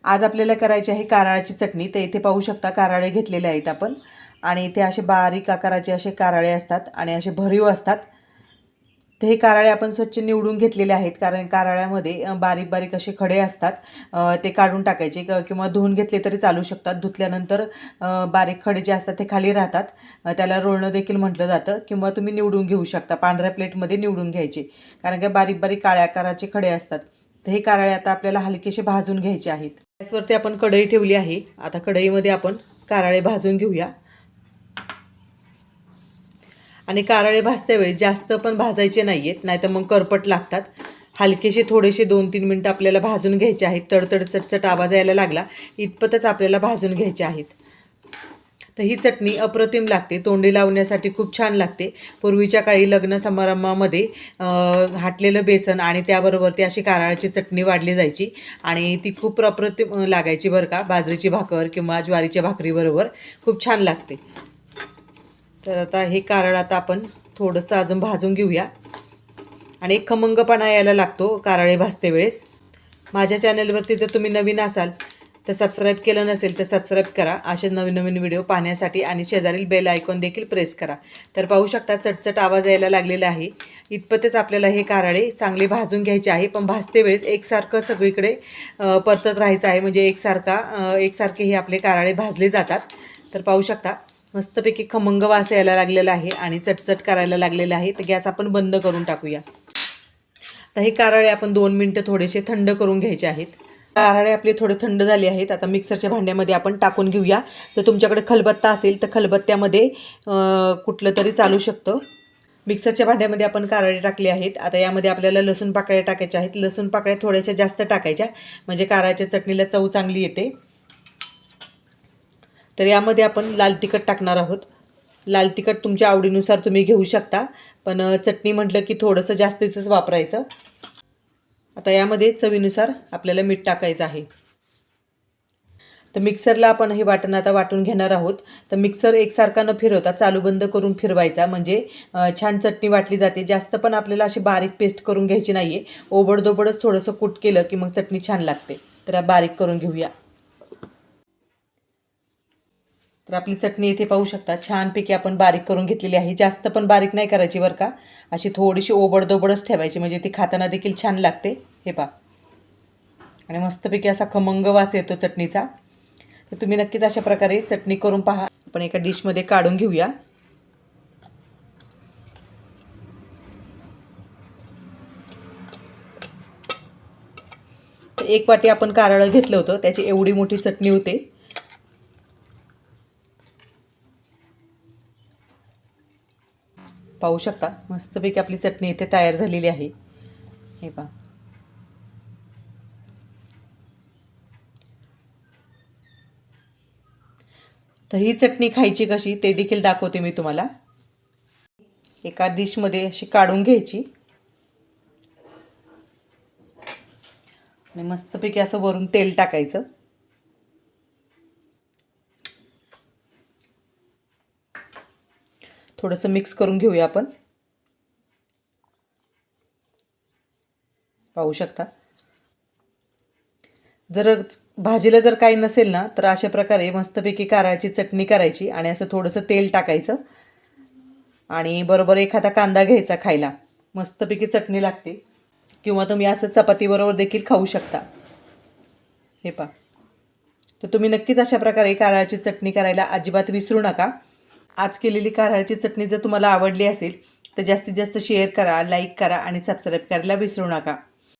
आज आपल्याला करायची आहे कारळाची चटणी. तर इथे पाहू शकता कारळे घेतलेले आहेत आपण आणि ते असे बारीक आकाराचे असे कारळे असतात आणि असे भरीव असतात. तर हे कारळे आपण स्वच्छ निवडून घेतलेले आहेत, कारण कारळ्यामध्ये बारीक बारीक असे खडे असतात. ते काढून टाकायचे किंवा धुवून घेतले तरी चालू शकतात. धुतल्यानंतर बारीक खडे जे असतात ते खाली राहतात. त्याला रोळणं देखील म्हटलं जातं किंवा तुम्ही निवडून घेऊ शकता. पांढऱ्या प्लेटमध्ये निवडून घ्यायचे, कारण की बारीक बारीक काळ्या आकाराचे खडे असतात. तर हे कारळे आता आपल्याला हलकेसे भाजून घ्यायचे आहेत. गॅसवरती आपण कढई ठेवली आहे. आता कढईमध्ये आपण कारळे भाजून घेऊया. आणि कारळे भाजत्यावेळी जास्त पण भाजायचे नाही आहेत, नाहीतर मग करपट लागतात. हलकेसे थोडेसे 2-3 मिनटं आपल्याला भाजून घ्यायचे आहेत. तडतड चटचट आवाज यायला लागला इतपतच आपल्याला भाजून घ्यायचे आहेत. तर ही चटणी अप्रतिम लागते, तोंडी लावण्यासाठी खूप छान लागते. पूर्वीच्या काळी लग्न समारंभामध्ये हाटलेलं बेसन आणि त्याबरोबर ती अशी कारळाची चटणी वाढली जायची आणि ती खूप अप्रतिम लागायची बरं का. बाजरीची भाकर किंवा ज्वारीच्या भाकरीबरोबर खूप छान लागते. तर आता हे कारळ आता आपण थोडंसं अजून भाजून घेऊया आणि एक खमंगपणा यायला लागतो कारळे भाजते वेळेस. माझ्या चॅनलवरती जर तुम्ही नवीन असाल तर सबस्क्राईब केलं नसेल तर सबस्क्राईब करा असे नवीन नवीन व्हिडिओ पाहण्यासाठी, आणि शेजारील बेल आयकॉन देखील प्रेस करा. तर पाहू शकता चटचट आवाज यायला लागलेला आहे. इतपतच आपल्याला हे कारळे चांगले भाजून घ्यायचे आहे, पण भाजते वेळेस एकसारखं सगळीकडे परतत राहायचं आहे, म्हणजे एकसारखे हे आपले कारळे भाजले जातात. तर पाहू शकता मस्तपैकी खमंग वास यायला लागलेला आहे आणि चटचट करायला लागलेला आहे. तर गॅस आपण बंद करून टाकूया. तर हे कारळे आपण 2 मिनटं थोडेसे थंड करून घ्यायचे आहेत. कारळे आपले थोडे थंड झाले आहेत. आता मिक्सरच्या भांड्यामध्ये आपण टाकून घेऊया. तर तुमच्याकडे खलबत्ता असेल तर खलबत्त्यामध्ये कुठलं तरी चालू शकतं. मिक्सरच्या भांड्यामध्ये आपण कारळे टाकले आहेत. आता यामध्ये आपल्याला लसूण पाकळ्या टाकायच्या आहेत. लसूण पाकळ्या थोड्याशा जास्त टाकायच्या, म्हणजे कारळ्याच्या चटणीला चव चांगली येते. तर यामध्ये आपण लाल तिखट टाकणार आहोत. लाल तिखट तुमच्या आवडीनुसार तुम्ही घेऊ शकता, पण चटणी म्हटलं की थोडंसं जास्तीचंच वापरायचं. आता यामध्ये चवीनुसार आपल्याला मीठ टाकायचं आहे. तर मिक्सरला आपण हे वाटण आता वाटून घेणार आहोत. तर मिक्सर एकसारखा न फिरवता चालू बंद करून फिरवायचा, म्हणजे छान चटणी वाटली जाते. जास्त पण आपल्याला अशी बारीक पेस्ट करून घ्यायची नाही आहे. ओबडधोबडच थोडंसं कूट केलं की मग चटणी छान लागते. तर बारीक करून घेऊया. तर आपली चटणी इथे पाहू शकता छानपैकी आपण बारीक करून घेतलेली आहे. जास्त पण बारीक नाही करायची बरं का, अशी थोडीशी ओबडधोबडच ठेवायची, म्हणजे ती खाताना देखील छान लागते. हे पहा, आणि मस्तपैकी असा खमंग वास येतो चटणीचा. तर तुम्ही नक्कीच अशा प्रकारे चटणी करून पहा. आपण एका डिशमध्ये काढून घेऊया. तर 1 वाटी आपण कारळं घेतलं होतं, त्याची एवढी मोठी चटणी होते. पाहू शकता मस्तपैकी आपली चटणी इथे तयार झालेली आहे. हे पहा, तर ही चटणी खायची कशी ते देखील दाखवते मी तुम्हाला. एका डिशमध्ये अशी काढून घ्यायची आणि मस्तपैकी असं वरून तेल टाकायचं. थोडंसं मिक्स करून घेऊया आपण. पाहू शकता, जर भाजीला जर काही नसेल ना तर अशा प्रकारे मस्तपैकी कारळाची चटणी करायची आणि असं थोडंसं तेल टाकायचं आणि बरोबर एखादा कांदा घ्यायचा खायला. मस्तपैकी चटणी लागते, किंवा तुम्ही असं चपातीबरोबर देखील खाऊ शकता. हे पहा, तर तुम्ही नक्कीच अशा प्रकारे कारळाची चटणी करायला अजिबात विसरू नका. आज केलेली कारळाची चटणी जर तुम्हाला आवडली असेल तर जास्तीत जास्त शेअर करा, लाईक करा आणि सबस्क्राईब करायला विसरू नका.